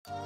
Well,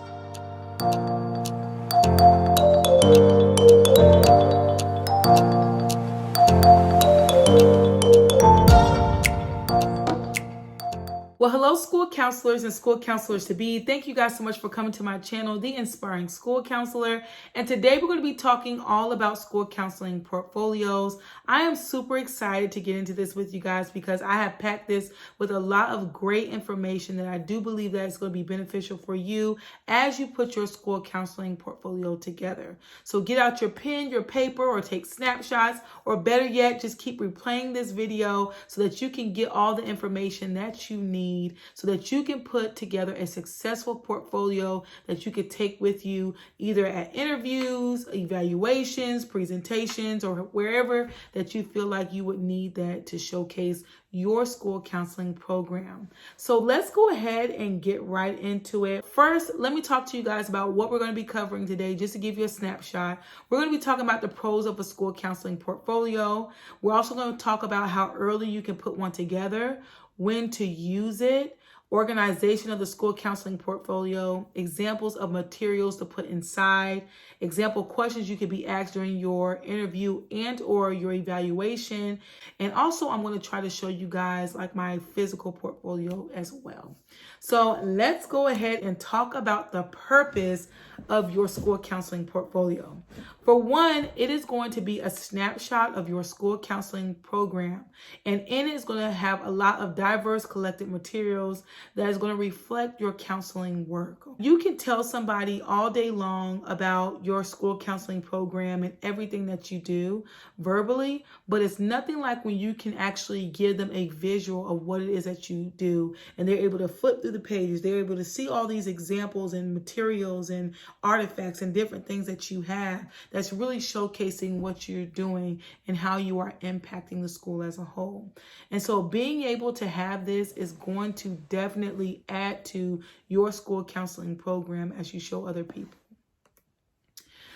hello, school counselors and school counselors to be. Thank you guys so much for coming to my channel, The Inspiring School Counselor. And today we're going to be talking all about school counseling portfolios. I am super excited to get into this with you guys because I have packed this with a lot of great information that I do believe that is going to be beneficial for you as you put your school counseling portfolio together. So get out your pen, your paper, or take snapshots, or better yet, just keep replaying this video so that you can get all the information that you need so that you can put together a successful portfolio that you could take with you either at interviews, evaluations, presentations, or wherever that you feel like you would need that to showcase your school counseling program. So let's go ahead and get right into it. First, let me talk to you guys about what we're going to be covering today, just to give you a snapshot. We're going to be talking about the pros of a school counseling portfolio. We're also going to talk about how early you can put one together, when to use it, organization of the school counseling portfolio, examples of materials to put inside, example questions you could be asked during your interview and or your evaluation. And also I'm going to try to show you guys like my physical portfolio as well. So let's go ahead and talk about the purpose of your school counseling portfolio. For one, it is going to be a snapshot of your school counseling program, and in it is going to have a lot of diverse collected materials that is going to reflect your counseling work. You can tell somebody all day long about your school counseling program and everything that you do verbally, but it's nothing like when you can actually give them a visual of what it is that you do, and they're able to flip through the pages. They're able to see all these examples and materials and artifacts and different things that you have that's really showcasing what you're doing and how you are impacting the school as a whole. And so being able to have this is going to definitely add to your school counseling program as you show other people.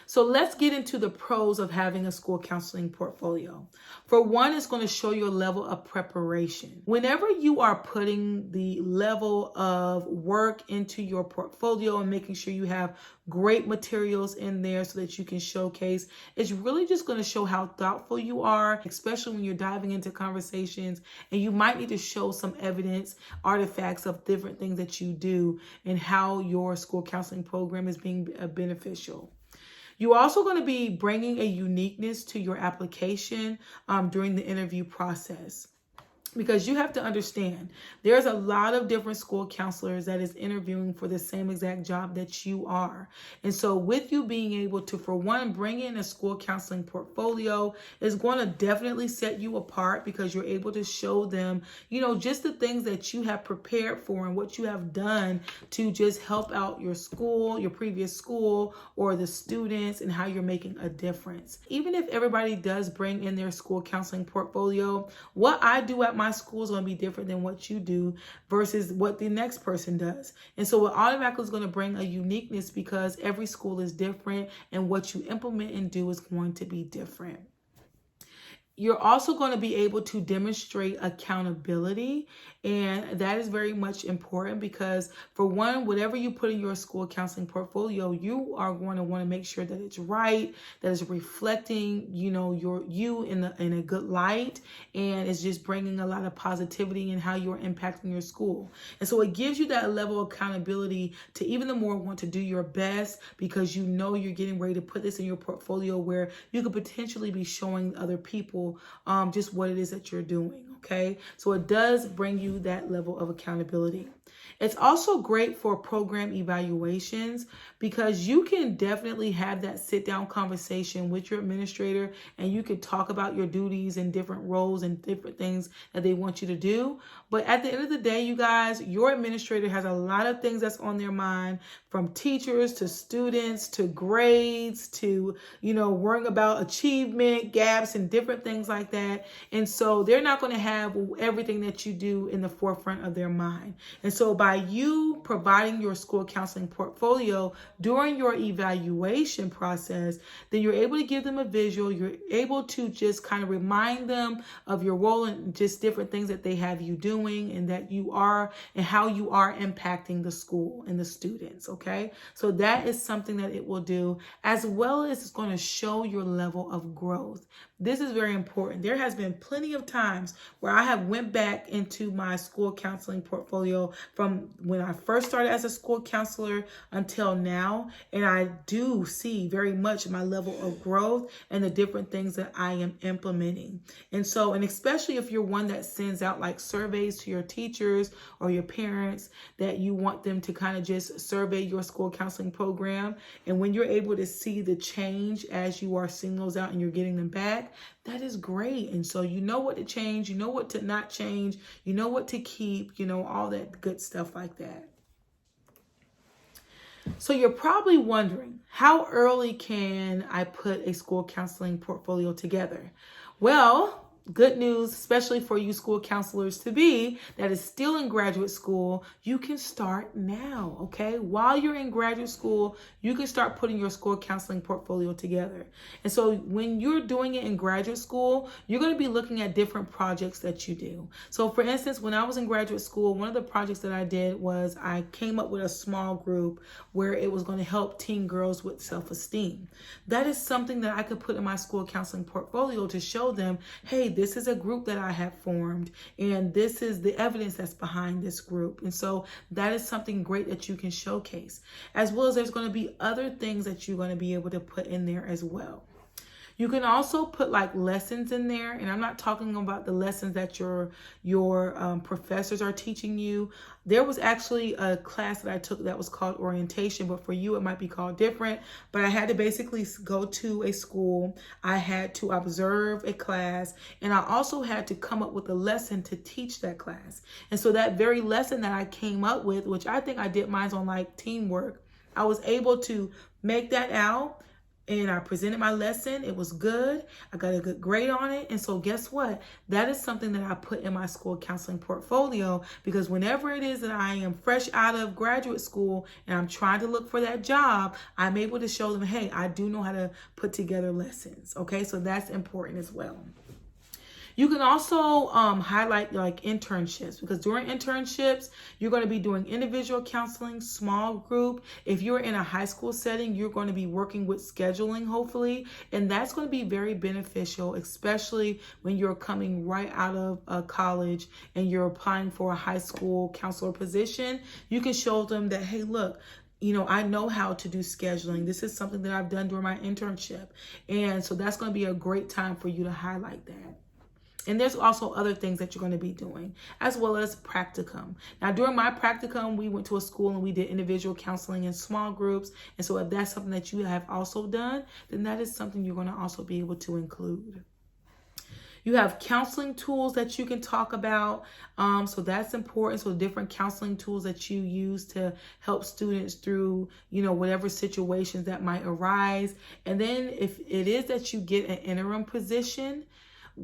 So let's get into the pros of having a school counseling portfolio. For one, it's going to show your level of preparation. Whenever you are putting the level of work into your portfolio and making sure you have great materials in there so that you can showcase, it's really just going to show how thoughtful you are, especially when you're diving into conversations, and you might need to show some evidence, artifacts of different things that you do and how your school counseling program is being beneficial. You're also going to be bringing a uniqueness to your application during the interview process. Because you have to understand, there's a lot of different school counselors that is interviewing for the same exact job that you are. And so with you being able to, for one, bring in a school counseling portfolio is going to definitely set you apart because you're able to show them, you know, just the things that you have prepared for and what you have done to just help out your school, your previous school, or the students and how you're making a difference. Even if everybody does bring in their school counseling portfolio, what I do at my school is going to be different than what you do versus what the next person does. And so it automatically is going to bring a uniqueness because every school is different and what you implement and do is going to be different. You're also going to be able to demonstrate accountability, and that is very much important because, for one, whatever you put in your school counseling portfolio, you are going to want to make sure that it's right, that it's reflecting, you know, you in a good light, and it's just bringing a lot of positivity in how you're impacting your school. And so it gives you that level of accountability to even the more want to do your best because you know you're getting ready to put this in your portfolio where you could potentially be showing other people just what it is that you're doing. Okay, so it does bring you that level of accountability. It's also great for program evaluations because you can definitely have that sit down conversation with your administrator and you can talk about your duties and different roles and different things that they want you to do. But at the end of the day, you guys, your administrator has a lot of things that's on their mind, from teachers to students to grades to, you know, worrying about achievement gaps and different things like that. And so they're not going to have everything that you do in the forefront of their mind. And so by by you providing your school counseling portfolio during your evaluation process, then you're able to give them a visual. You're able to just kind of remind them of your role and just different things that they have you doing and that you are and how you are impacting the school and the students. Okay. So that is something that it will do, as well as it's going to show your level of growth. This is very important. There has been plenty of times where I have went back into my school counseling portfolio from when I first started as a school counselor until now, and I do see very much my level of growth and the different things that I am implementing. And especially if you're one that sends out like surveys to your teachers or your parents that you want them to kind of just survey your school counseling program, and when you're able to see the change as you are seeing those out and you're getting them back, that is great. And so you know what to change, you know what to not change, you know what to keep, all that good stuff like that. So you're probably wondering, how early can I put a school counseling portfolio together? Well, good news, especially for you school counselors to be that is still in graduate school, you can start now, okay? While you're in graduate school, you can start putting your school counseling portfolio together. And so when you're doing it in graduate school, you're going to be looking at different projects that you do. So for instance, when I was in graduate school, one of the projects that I did was I came up with a small group where it was going to help teen girls with self-esteem. That is something that I could put in my school counseling portfolio to show them, hey, this is a group that I have formed, and this is the evidence that's behind this group. And so that is something great that you can showcase, as well as there's going to be other things that you're going to be able to put in there as well. You can also put like lessons in there, and I'm not talking about the lessons that your professors are teaching you. There was actually a class that I took that was called orientation, but for you it might be called different. But I had to basically go to a school, I had to observe a class, and I also had to come up with a lesson to teach that class. And so that very lesson that I came up with, which I think I did mine on like teamwork, I was able to make that out. And I presented my lesson. It was good. I got a good grade on it. And so guess what? That is something that I put in my school counseling portfolio, because whenever it is that I am fresh out of graduate school and I'm trying to look for that job, I'm able to show them, hey, I do know how to put together lessons. Okay, so that's important as well. You can also highlight like internships, because during internships, you're going to be doing individual counseling, small group. If you're in a high school setting, you're going to be working with scheduling, hopefully. And that's going to be very beneficial, especially when you're coming right out of college and you're applying for a high school counselor position. You can show them that, hey, look, I know how to do scheduling. This is something that I've done during my internship. And so that's going to be a great time for you to highlight that. And there's also other things that you're going to be doing, as well as practicum. Now, during my practicum, we went to a school and we did individual counseling in small groups. And so if that's something that you have also done, then that is something you're going to also be able to include. You have counseling tools that you can talk about. So that's important. So different counseling tools that you use to help students through, whatever situations that might arise. And then if it is that you get an interim position,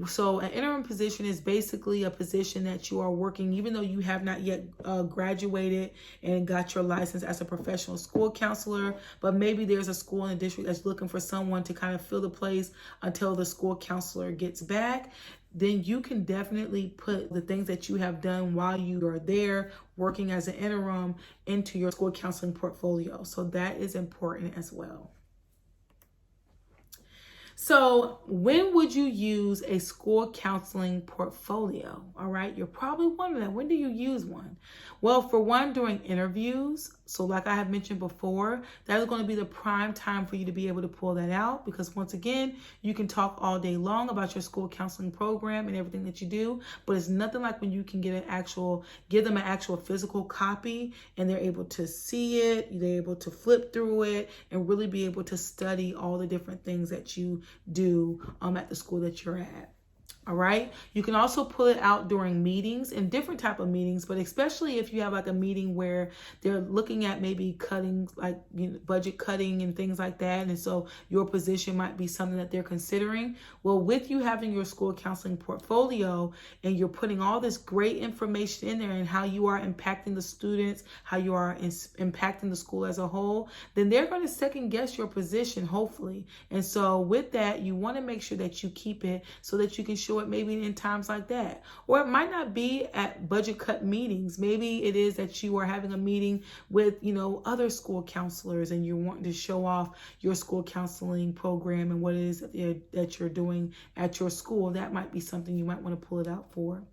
so an interim position is basically a position that you are working, even though you have not yet graduated and got your license as a professional school counselor, but maybe there's a school in the district that's looking for someone to kind of fill the place until the school counselor gets back. Then you can definitely put the things that you have done while you are there working as an interim into your school counseling portfolio. So that is important as well. So when would you use a school counseling portfolio? All right, you're probably wondering, when do you use one? Well, for one, during interviews. So like I have mentioned before, that is going to be the prime time for you to be able to pull that out, because once again, you can talk all day long about your school counseling program and everything that you do, but it's nothing like when you can give them an actual physical copy and they're able to see it, they're able to flip through it and really be able to study all the different things that you do at the school that you're at. All right. You can also pull it out during meetings and different type of meetings, but especially if you have like a meeting where they're looking at maybe cutting, like, budget cutting and things like that. And so your position might be something that they're considering. Well, with you having your school counseling portfolio and you're putting all this great information in there and how you are impacting the students, how you are impacting the school as a whole, then they're going to second guess your position, hopefully. And so with that, you want to make sure that you keep it so that you can show it maybe in times like that. Or it might not be at budget cut meetings. Maybe it is that you are having a meeting with, other school counselors and you're wanting to show off your school counseling program and what it is that you're doing at your school. That might be something you might want to pull it out for.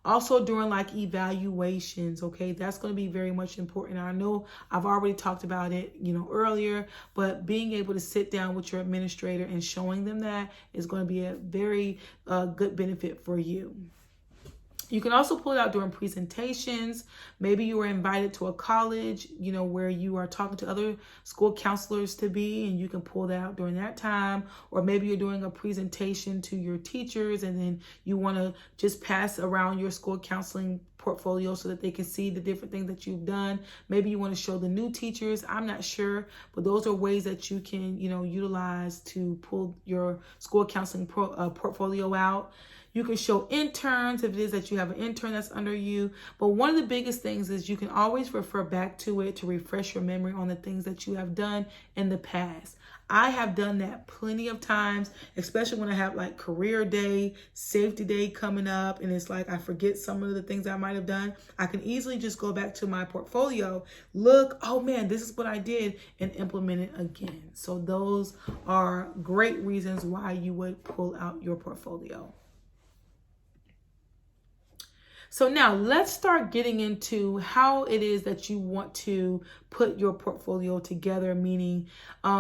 Also during like evaluations, okay, that's going to be very much important. I know I've already talked about it, earlier, but being able to sit down with your administrator and showing them that is going to be a very good benefit for you. You can also pull it out during presentations. Maybe you were invited to a college, where you are talking to other school counselors to be, and you can pull that out during that time. Or maybe you're doing a presentation to your teachers and then you want to just pass around your school counseling portfolio so that they can see the different things that you've done. Maybe you want to show the new teachers. I'm not sure, but those are ways that you can, utilize to pull your school counseling portfolio out. You can show interns if it is that you have an intern that's under you. But one of the biggest things is you can always refer back to it to refresh your memory on the things that you have done in the past. I have done that plenty of times, especially when I have like career day, safety day coming up, and it's like I forget some of the things I might have done. I can easily just go back to my portfolio, look, oh man, this is what I did, and implement it again. So those are great reasons why you would pull out your portfolio. So now let's start getting into how it is that you want to put your portfolio together, meaning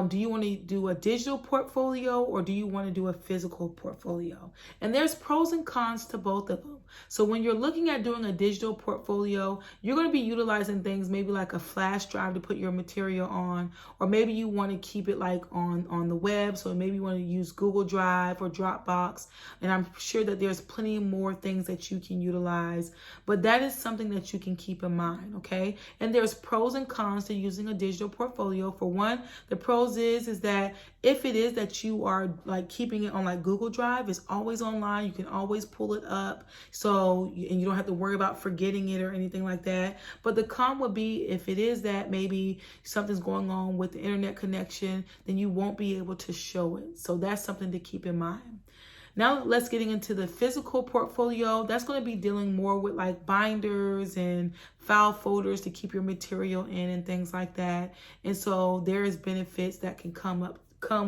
do you want to do a digital portfolio or do you want to do a physical portfolio? And there's pros and cons to both of them. So when you're looking at doing a digital portfolio, you're going to be utilizing things maybe like a flash drive to put your material on, or maybe you want to keep it like on the web. So maybe you want to use Google Drive or Dropbox. And I'm sure that there's plenty more things that you can utilize, but that is something that you can keep in mind, okay? And there's pros and cons to using a digital portfolio. For one, the pros is that if it is that you are like keeping it on like Google Drive, it's always online. You can always pull it up. So, and you don't have to worry about forgetting it or anything like that. But the con would be if it is that maybe something's going on with the internet connection, then you won't be able to show it. So that's something to keep in mind. Now let's getting into the physical portfolio. That's going to be dealing more with like binders and file folders to keep your material in and things like that. And so there is benefits that can come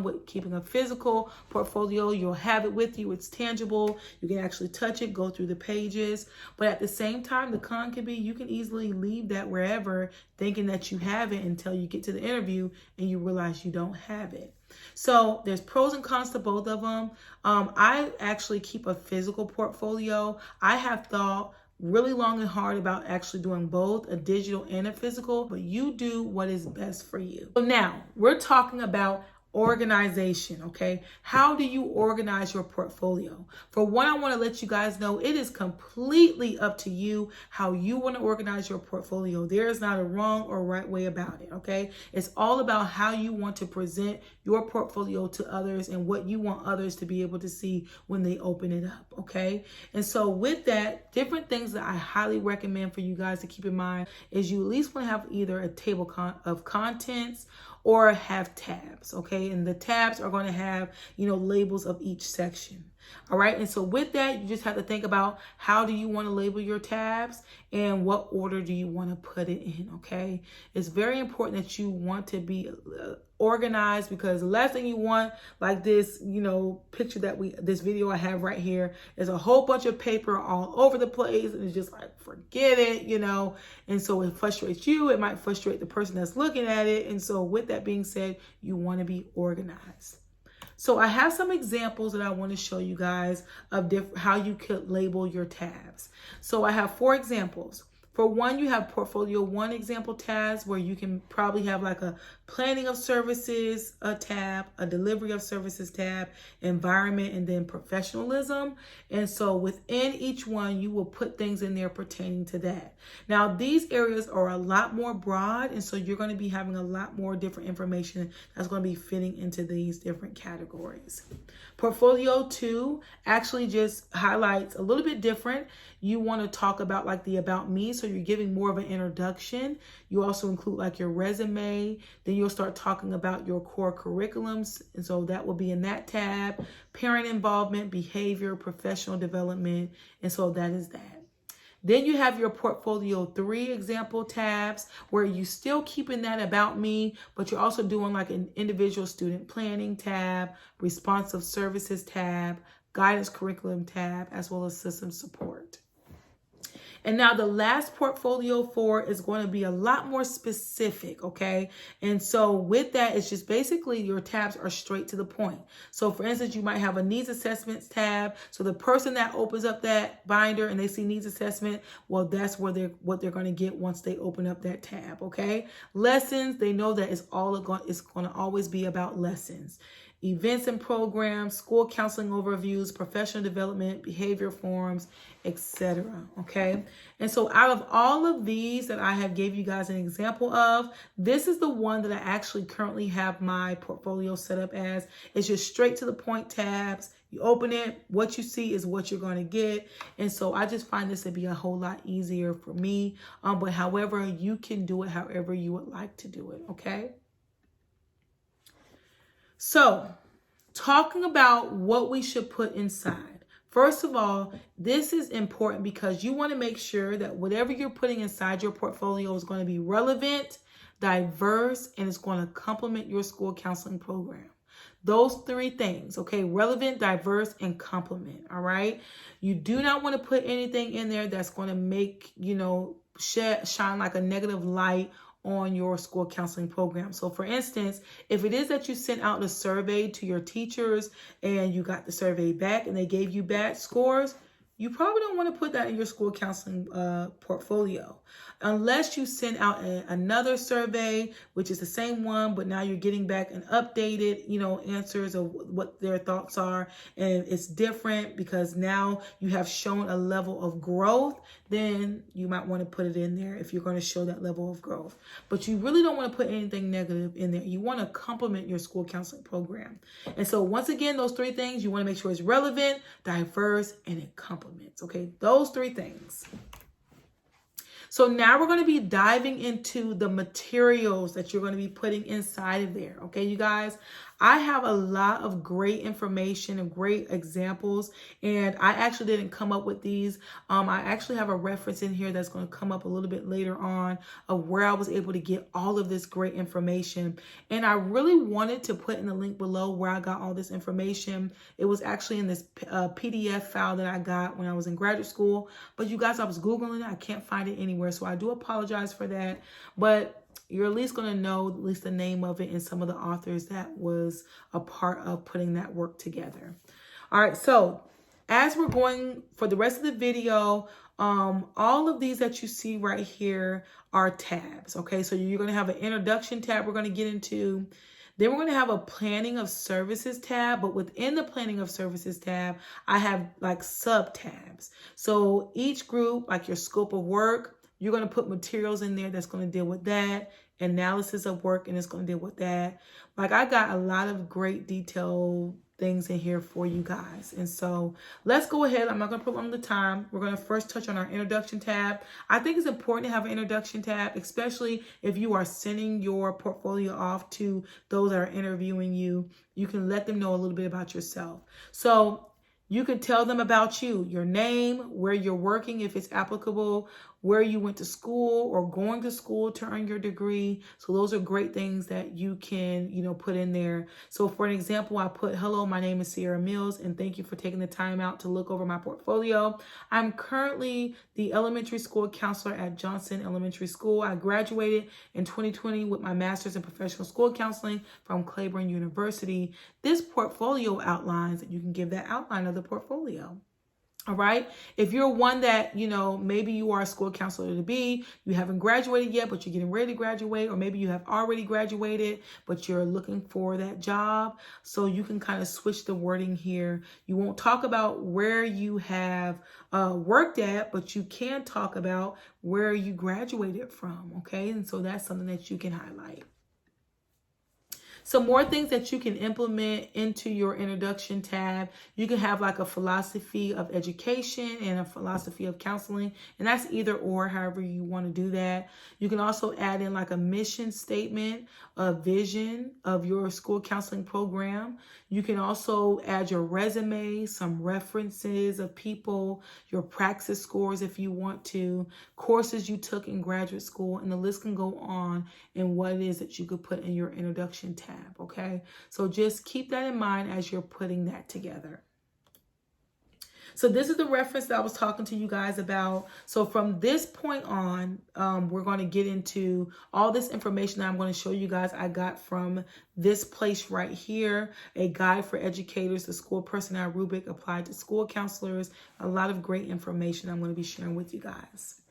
with keeping a physical portfolio. You'll have it with you. It's tangible. You can actually touch it, go through the pages. But at the same time, the con can be you can easily leave that wherever thinking that you have it until you get to the interview and you realize you don't have it. So there's pros and cons to both of them. I actually keep a physical portfolio. I have thought really long and hard about actually doing both a digital and a physical, but you do what is best for you. So now we're talking about organization, okay? How do you organize your portfolio? For one, I want to let you guys know it is completely up to you how you want to organize your portfolio. There is not a wrong or right way about it, okay? It's all about how you want to present your portfolio to others and what you want others to be able to see when they open it up, okay? And so with that, different things that I highly recommend for you guys to keep in mind is you at least want to have either a table of contents or have tabs, okay? And the tabs are going to have, labels of each section. All right. And so with that, you just have to think about how do you want to label your tabs and what order do you want to put it in? Okay. It's very important that you want to be organized, because the last thing you want, like this, picture this video I have right here, is a whole bunch of paper all over the place. And it's just like, forget it, and so it frustrates you. It might frustrate the person that's looking at it. And so with that being said, you want to be organized. So I have some examples that I want to show you guys of how you could label your tabs. So I have 4 examples. For one, you have portfolio 1 example tabs where you can probably have like a planning of services a tab, a delivery of services tab, environment, and then professionalism. And so within each one, you will put things in there pertaining to that. Now, these areas are a lot more broad, and so you're going to be having a lot more different information that's going to be fitting into these different categories. Portfolio 2 actually just highlights a little bit different. You want to talk about like the about me, so you're giving more of an introduction. You also include like your resume. Then you'll start talking about your core curriculums, and so that will be in that tab. Parent involvement, behavior, professional development, and so that is that. Then you have your portfolio 3 example tabs where you still keeping that about me, but you're also doing like an individual student planning tab, responsive services tab, guidance curriculum tab, as well as system support. And now the last portfolio 4 is going to be a lot more specific, okay? And so with that, it's just basically your tabs are straight to the point. So for instance, you might have a needs assessments tab. So the person that opens up that binder and they see needs assessment, well, that's what they're going to get once they open up that tab, okay? Lessons, they know that it's going to always be about lessons. Events and programs, school counseling overviews, professional development, behavior forums, etc. Okay. And so out of all of these that I have gave you guys an example of, this is the one that I actually currently have my portfolio set up as. It's just straight to the point tabs. You open it, what you see is what you're going to get. And so I just find this to be a whole lot easier for me. But however, you can do it however you would like to do it. Okay. So, talking about what we should put inside. First of all, this is important because you want to make sure that whatever you're putting inside your portfolio is going to be relevant, diverse, and it's going to complement your school counseling program. Those 3 things, okay? Relevant, diverse, and complement, all right? You do not want to put anything in there that's going to make, shine like a negative light on your school counseling program. So for instance, if it is that you sent out a survey to your teachers and you got the survey back and they gave you bad scores, you probably don't want to put that in your school counseling portfolio unless you send out another survey, which is the same one, but now you're getting back an updated, answers of what their thoughts are. And it's different because now you have shown a level of growth. Then you might want to put it in there if you're going to show that level of growth. But you really don't want to put anything negative in there. You want to complement your school counseling program. And so once again, those 3 things, you want to make sure it's relevant, diverse, and it complements. Okay, those 3 things. So now we're going to be diving into the materials that you're going to be putting inside of there. Okay, you guys, I have a lot of great information and great examples, and I actually didn't come up with these. I actually have a reference in here that's going to come up a little bit later on of where I was able to get all of this great information. And I really wanted to put in the link below where I got all this information. It was actually in this PDF file that I got when I was in graduate school. But you guys, I was Googling it. I can't find it anywhere. So I do apologize for that. But you're at least going to know at least the name of it and some of the authors that was a part of putting that work together. All right, so as we're going for the rest of the video, all of these that you see right here are tabs, okay? So you're going to have an introduction tab we're going to get into. Then we're going to have a planning of services tab, but within the planning of services tab, I have like sub tabs. So each group, like your scope of work, you're going to put materials in there that's going to deal with that. Analysis of work, and it's going to deal with that. Like I got a lot of great detailed things in here for you guys. And so let's go ahead. I'm not going to prolong the time. We're going to first touch on our introduction tab. I think it's important to have an introduction tab, especially if you are sending your portfolio off to those that are interviewing you. You can let them know a little bit about yourself. So you could tell them about you, your name, where you're working, if it's applicable, where you went to school or going to school to earn your degree. So those are great things that you can, put in there. So for an example, I put, hello, my name is Sierra Mills, and thank you for taking the time out to look over my portfolio. I'm currently the elementary school counselor at Johnson Elementary School. I graduated in 2020 with my master's in professional school counseling from Claiborne University. This portfolio outlines that you can give that outline of the portfolio. All right. If you're one that, maybe you are a school counselor to be, you haven't graduated yet, but you're getting ready to graduate, or maybe you have already graduated, but you're looking for that job. So you can kind of switch the wording here. You won't talk about where you have worked at, but you can talk about where you graduated from. Okay. And so that's something that you can highlight. Some more things that you can implement into your introduction tab. You can have like a philosophy of education and a philosophy of counseling, and that's either or, however you want to do that. You can also add in like a mission statement, a vision of your school counseling program. You can also add your resume, some references of people, your praxis scores if you want to, courses you took in graduate school, and the list can go on in what it is that you could put in your introduction tab. Okay, so just keep that in mind as you're putting that together. So this is the reference that I was talking to you guys about. So from this point on, we're going to get into all this information that I'm going to show you guys I got from this place right here, a guide for educators, the school personnel rubric applied to school counselors. A lot of great information I'm going to be sharing with you guys.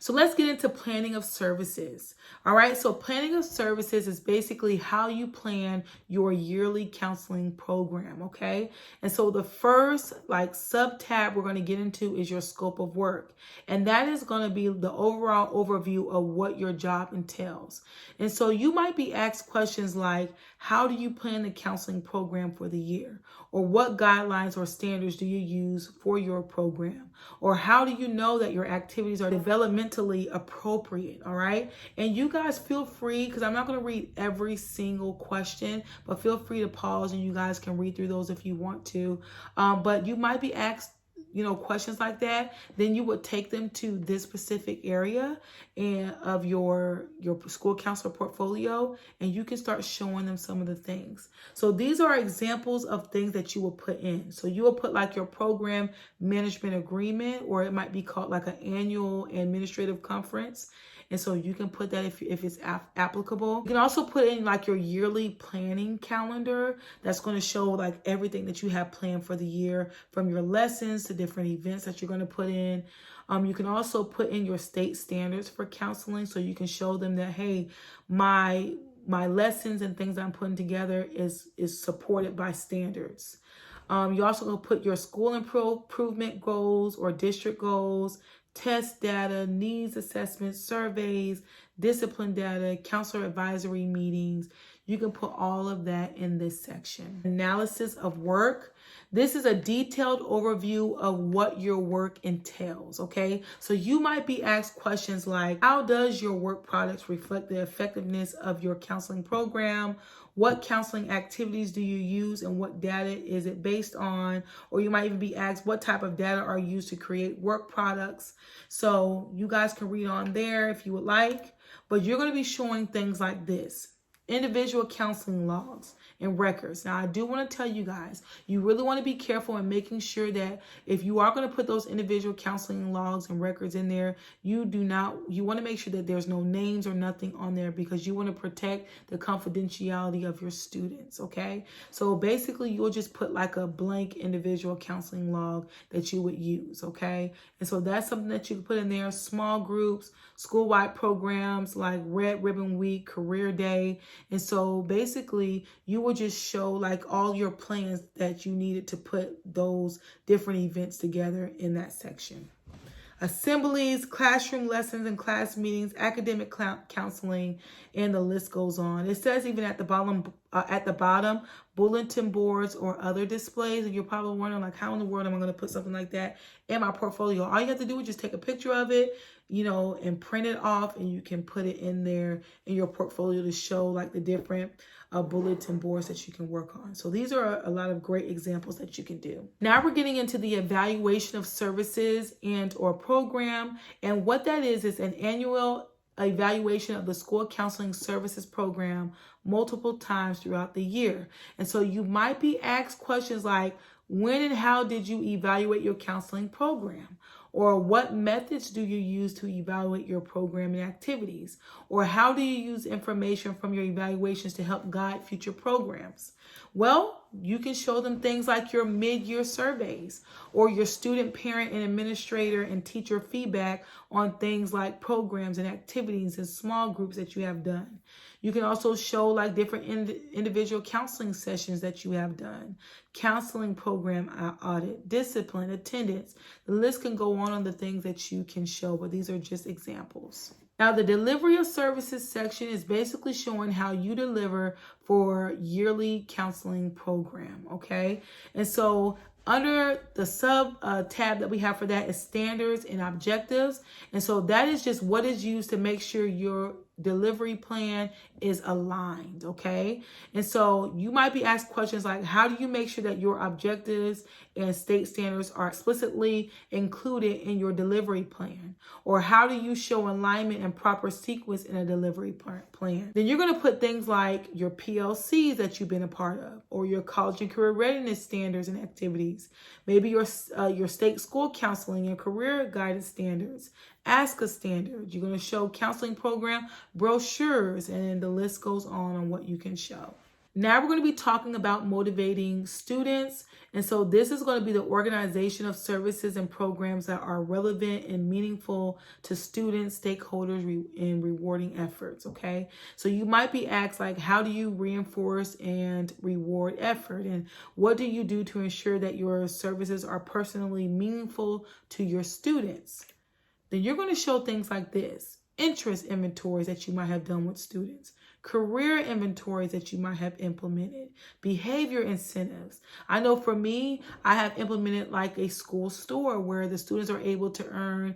So let's get into planning of services. All right, so planning of services is basically how you plan your yearly counseling program, okay? And so the first sub tab we're going to get into is your scope of work. And that is going to be the overall overview of what your job entails. And so you might be asked questions like, how do you plan the counseling program for the year? Or what guidelines or standards do you use for your program? Or how do you know that your activities are developmentally appropriate? All right. And you guys feel free, because I'm not going to read every single question, but feel free to pause and you guys can read through those if you want to. But you might be asked questions like that, then you would take them to this specific area and of your school counselor portfolio, and you can start showing them some of the things. So these are examples of things that you will put in. So you will put like your program management agreement, or it might be called like an annual administrative conference. And so you can put that if it's applicable. You can also put in like your yearly planning calendar. That's going to show like everything that you have planned for the year, from your lessons to different events that you're going to put in. You can also put in your state standards for counseling, so you can show them that, hey, my lessons and things I'm putting together is supported by standards. You also going to put your school improvement goals or district goals, test data, needs assessments, surveys, discipline data, counselor advisory meetings. You can put all of that in this section. Analysis of work. This is a detailed overview of what your work entails, okay? So you might be asked questions like, how does your work products reflect the effectiveness of your counseling program? What counseling activities do you use and what data is it based on? Or you might even be asked, what type of data are used to create work products? So you guys can read on there if you would like, but you're going to be showing things like this: individual counseling logs and records. Now, I do want to tell you guys, you really want to be careful in making sure that if you are going to put those individual counseling logs and records in there, you want to make sure that there's no names or nothing on there, because you want to protect the confidentiality of your students, okay? So basically, you'll just put like a blank individual counseling log that you would use, okay? And so that's something that you can put in there. Small groups, school-wide programs like Red Ribbon Week, Career Day. And so basically, you will just show like all your plans that you needed to put those different events together in that section. Assemblies, classroom lessons and class meetings, academic counseling, and the list goes on. It says even at the bottom, bulletin boards or other displays. And you're probably wondering, like, how in the world am I going to put something like that in my portfolio? All you have to do is just take a picture of it, and print it off, and you can put it in there in your portfolio to show like the different bulletin boards that you can work on. So these are a lot of great examples that you can do. Now we're getting into the evaluation of services and or program. And what that is an annual evaluation of the school counseling services program multiple times throughout the year. And so you might be asked questions like, when and how did you evaluate your counseling program? Or what methods do you use to evaluate your program and activities? Or how do you use information from your evaluations to help guide future programs? Well, you can show them things like your mid-year surveys or your student, parent, and administrator and teacher feedback on things like programs and activities and small groups that you have done. You can also show like different individual counseling sessions that you have done, counseling program audit, discipline, attendance. The list can go on the things that you can show, but these are just examples. Now, the delivery of services section is basically showing how you deliver for yearly counseling program, okay? And so under the sub tab that we have for that is standards and objectives. And so that is just what is used to make sure your delivery plan is aligned, okay? And so you might be asked questions like, how do you make sure that your objectives and state standards are explicitly included in your delivery plan? Or how do you show alignment and proper sequence in a delivery plan? Then you're going to put things like your PLCs that you've been a part of, or your college and career readiness standards and activities, maybe your state school counseling and career guidance standards, ASCA standards. You're going to show counseling program brochures, and the list goes on what you can show. Now we're going to be talking about motivating students. And so this is going to be the organization of services and programs that are relevant and meaningful to students, stakeholders, in rewarding efforts, okay? So you might be asked, like, how do you reinforce and reward effort? And what do you do to ensure that your services are personally meaningful to your students? Then you're going to show things like this: interest inventories that you might have done with students, career inventories that you might have implemented, behavior incentives. I know for me, I have implemented like a school store where the students are able to earn,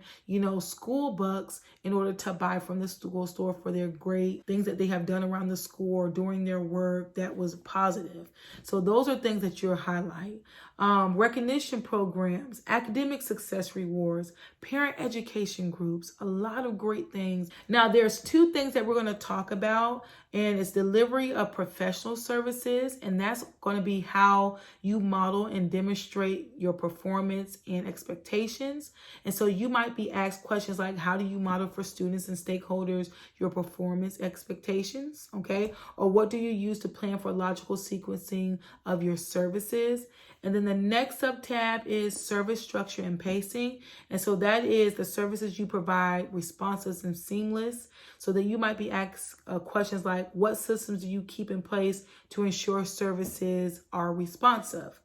school bucks in order to buy from the school store for their great things that they have done around the school or during their work that was positive. So those are things that you'll highlight. Recognition programs, academic success rewards, parent education groups, a lot of great things. Now, there's two things that we're going to talk about, and it's delivery of professional services, and that's going to be how you model and demonstrate your performance and expectations. And so you might be asked questions like, how do you model for students and stakeholders your performance expectations, okay? Or what do you use to plan for logical sequencing of your services? And then the next sub-tab is service structure and pacing. And so that is the services you provide responsive and seamless. So that you might be asked questions like, what systems do you keep in place to ensure services are responsive?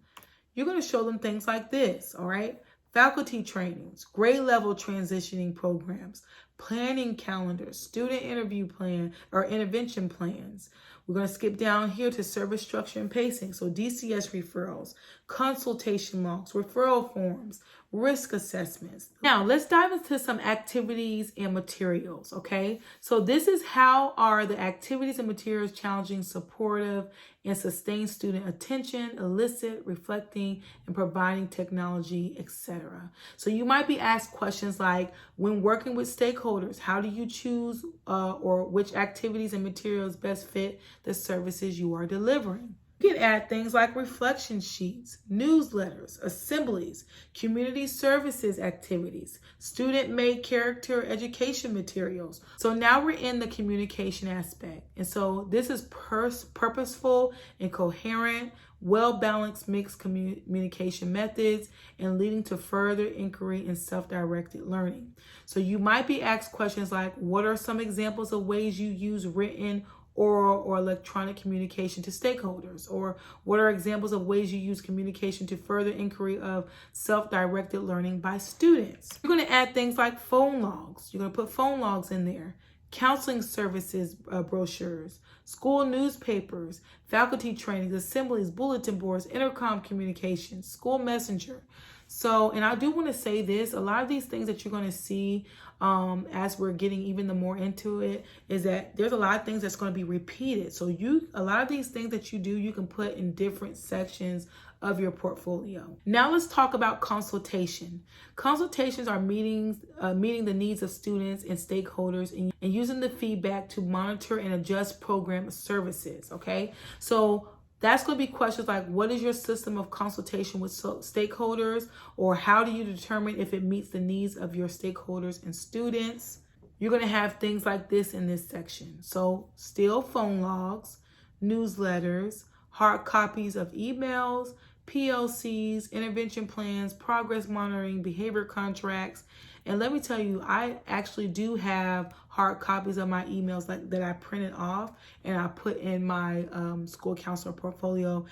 You're going to show them things like this, all right? Faculty trainings, grade level transitioning programs, planning calendars, student interview plan or intervention plans. We're going to skip down here to service structure and pacing. So DCS referrals, consultation logs, referral forms, risk assessments. Now let's dive into some activities and materials, okay? So this is how are the activities and materials challenging, supportive, and sustain student attention, elicit, reflecting, and providing technology, etc. So you might be asked questions like, when working with stakeholders, how do you choose or which activities and materials best fit the services you are delivering? You can add things like reflection sheets, newsletters, assemblies, community services activities, student-made character education materials. So now we're in the communication aspect. And so this is purposeful and coherent, well-balanced mixed communication methods and leading to further inquiry and self-directed learning. So you might be asked questions like, what are some examples of ways you use written oral or electronic communication to stakeholders? Or what are examples of ways you use communication to further inquiry of self-directed learning by students? You're going to add things like phone logs. You're going to put phone logs in there. Counseling services brochures, school newspapers, faculty trainings, assemblies, bulletin boards, intercom communications, school messenger. So, and I do want to say this, a lot of these things that you're going to see as we're getting even the more into it is that there's a lot of things that's going to be repeated. So a lot of these things that you do, you can put in different sections of your portfolio. Now let's talk about consultation. Consultations are meeting the needs of students and stakeholders and using the feedback to monitor and adjust program services, okay? So That's going to be questions like, what is your system of consultation with stakeholders? Or how do you determine if it meets the needs of your stakeholders and students? You're going to have things like this in this section. So still phone logs, newsletters, hard copies of emails, PLCs, intervention plans, progress monitoring, behavior contracts. And let me tell you, I actually do have hard copies of my emails that I printed off and I put in my school counselor portfolio.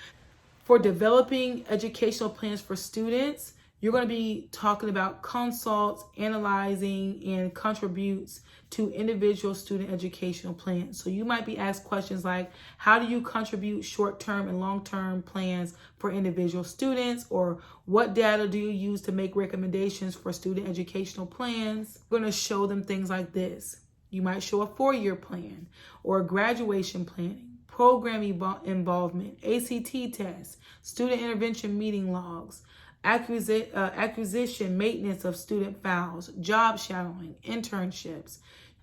For developing educational plans for students, you're going to be talking about consults, analyzing, and contributes to individual student educational plans. So you might be asked questions like, how do you contribute short-term and long-term plans for individual students? Or what data do you use to make recommendations for student educational plans? We're going to show them things like this. You might show a 4-year plan or graduation planning, program involvement, ACT tests, student intervention meeting logs, acquisition, maintenance of student files, job shadowing, internships.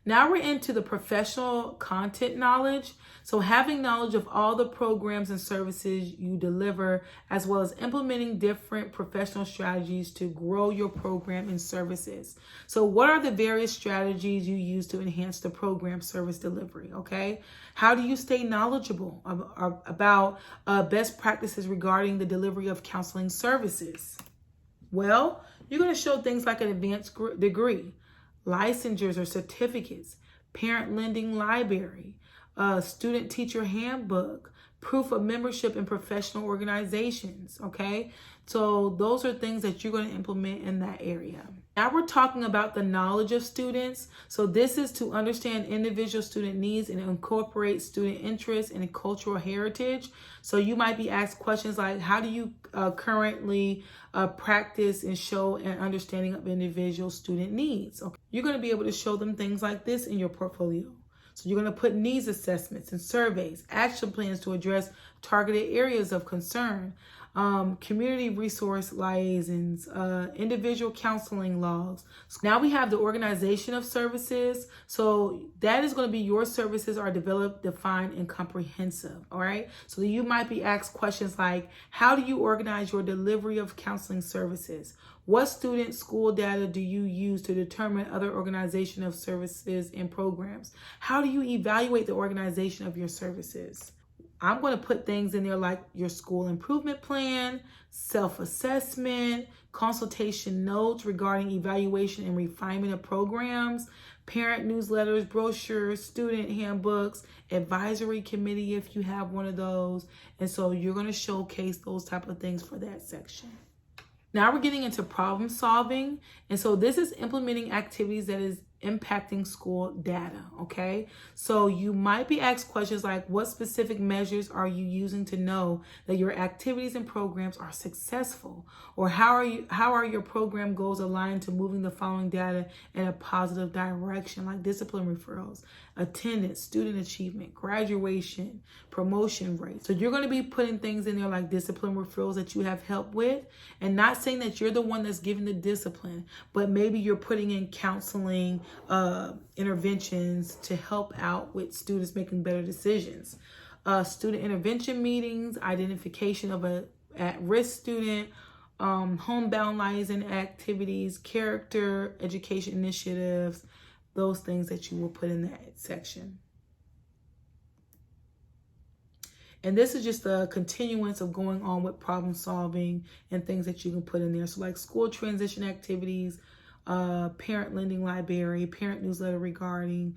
Now we're into the professional content knowledge. So having knowledge of all the programs and services you deliver, as well as implementing different professional strategies to grow your program and services. So what are the various strategies you use to enhance the program service delivery, okay? How do you stay knowledgeable about best practices regarding the delivery of counseling services? Well, you're going to show things like an advanced degree, licensures or certificates, parent lending library, student teacher handbook, proof of membership in professional organizations, okay? So those are things that you're going to implement in that area. Now we're talking about the knowledge of students. So this is to understand individual student needs and incorporate student interests and cultural heritage. So you might be asked questions like, how do you currently practice and show an understanding of individual student needs? Okay. You're going to be able to show them things like this in your portfolio. So you're going to put needs assessments and surveys, action plans to address targeted areas of concern, community resource liaisons, individual counseling logs. So now we have the organization of services. So that is going to be your services are developed, defined, and comprehensive. All right. So you might be asked questions like, how do you organize your delivery of counseling services? What student school data do you use to determine other organization of services and programs? How do you evaluate the organization of your services? I'm going to put things in there like your school improvement plan, self-assessment, consultation notes regarding evaluation and refinement of programs, parent newsletters, brochures, student handbooks, advisory committee if you have one of those. And so you're going to showcase those type of things for that section. Now we're getting into problem solving. And so this is implementing activities that is impacting school data, okay? So you might be asked questions like, what specific measures are you using to know that your activities and programs are successful? Or how are your program goals aligned to moving the following data in a positive direction, like discipline referrals, attendance, student achievement, graduation, promotion rates. So you're going to be putting things in there like discipline referrals that you have help with, and not saying that you're the one that's giving the discipline, but maybe you're putting in counseling interventions to help out with students making better decisions. Student intervention meetings, identification of a at-risk student, homebound liaison activities, character education initiatives, those things that you will put in that section. And this is just a continuance of going on with problem solving and things that you can put in there. So like school transition activities, parent lending library, parent newsletter regarding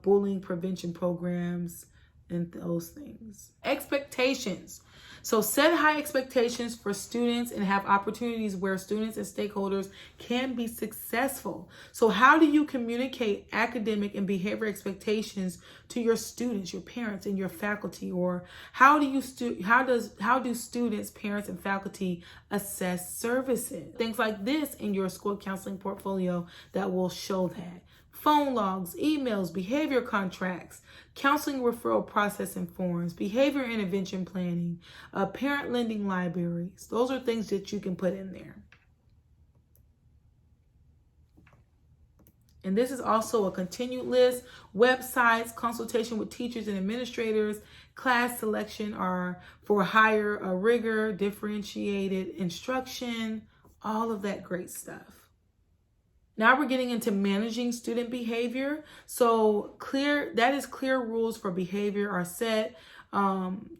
bullying prevention programs, and those things. Expectations. So set high expectations for students and have opportunities where students and stakeholders can be successful. So how do you communicate academic and behavior expectations to your students, your parents, and your faculty? Or how do students, parents, and faculty assess services? Things like this in your school counseling portfolio that will show that. Phone logs, emails, behavior contracts, counseling referral process and forms, behavior intervention planning, parent lending libraries. Those are things that you can put in there. And this is also a continued list. Websites, consultation with teachers and administrators, class selection are for higher rigor, differentiated instruction, all of that great stuff. Now we're getting into managing student behavior. So clear rules for behavior are set.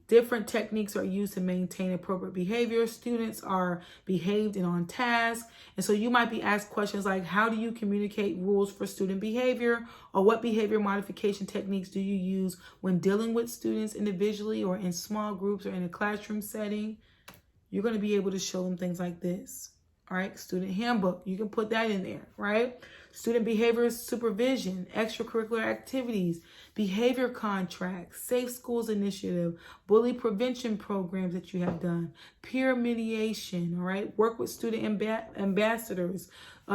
Different techniques are used to maintain appropriate behavior. Students are behaved and on task. And so you might be asked questions like, how do you communicate rules for student behavior? Or what behavior modification techniques do you use when dealing with students individually or in small groups or in a classroom setting? You're going to be able to show them things like this. All right, student handbook, you can put that in there, right? Student behavior supervision, extracurricular activities, behavior contracts, safe schools initiative, bully prevention programs that you have done, peer mediation, all right? Work with student ambassadors,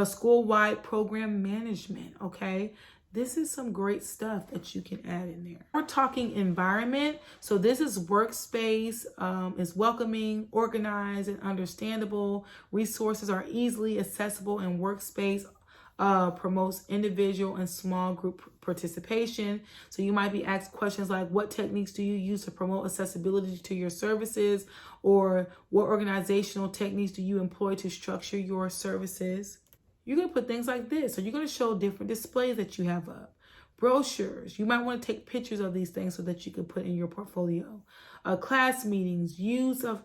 school-wide program management, okay? This is some great stuff that you can add in there. We're talking environment. So this is workspace, is welcoming, organized, and understandable. Resources are easily accessible and workspace promotes individual and small group participation. So you might be asked questions like, what techniques do you use to promote accessibility to your services? Or what organizational techniques do you employ to structure your services? You're going to put things like this. So you're going to show different displays that you have up. Brochures. You might want to take pictures of these things so that you can put in your portfolio. Class meetings, use of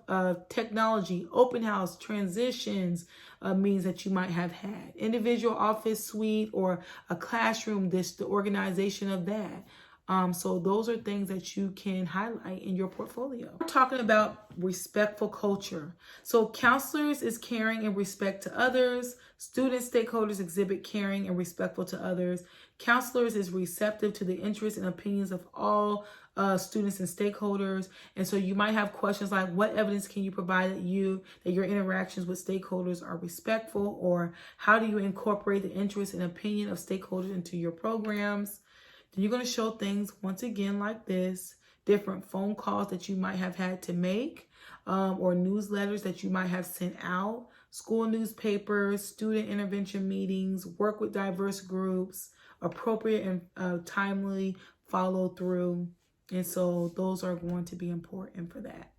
technology, open house, transitions, means that you might have had. Individual office suite or a classroom, the organization of that. So those are things that you can highlight in your portfolio. We're talking about respectful culture. So counselors is caring and respect to others. Student stakeholders exhibit caring and respectful to others. Counselors is receptive to the interests and opinions of all students and stakeholders. And so you might have questions like, what evidence can you provide that your interactions with stakeholders are respectful? Or how do you incorporate the interests and opinion of stakeholders into your programs? Then you're going to show things once again like this, different phone calls that you might have had to make, or newsletters that you might have sent out, school newspapers, student intervention meetings, work with diverse groups, appropriate and timely follow through. And so those are going to be important for that.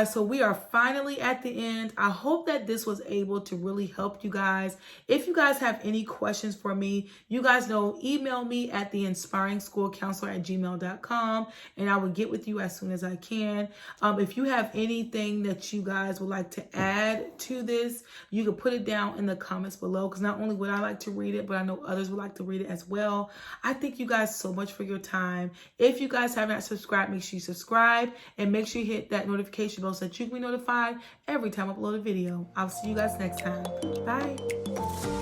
So we are finally at the end. I hope that this was able to really help you guys. If you guys have any questions for me, you guys know, email me at theinspiringschoolcounselor@gmail.com and I will get with you as soon as I can. If you have anything that you guys would like to add to this, you can put it down in the comments below, because not only would I like to read it, but I know others would like to read it as well. I thank you guys so much for your time. If you guys have not subscribed, make sure you subscribe and make sure you hit that notification bell so that you can be notified every time I upload a video. I'll see you guys next time. Bye.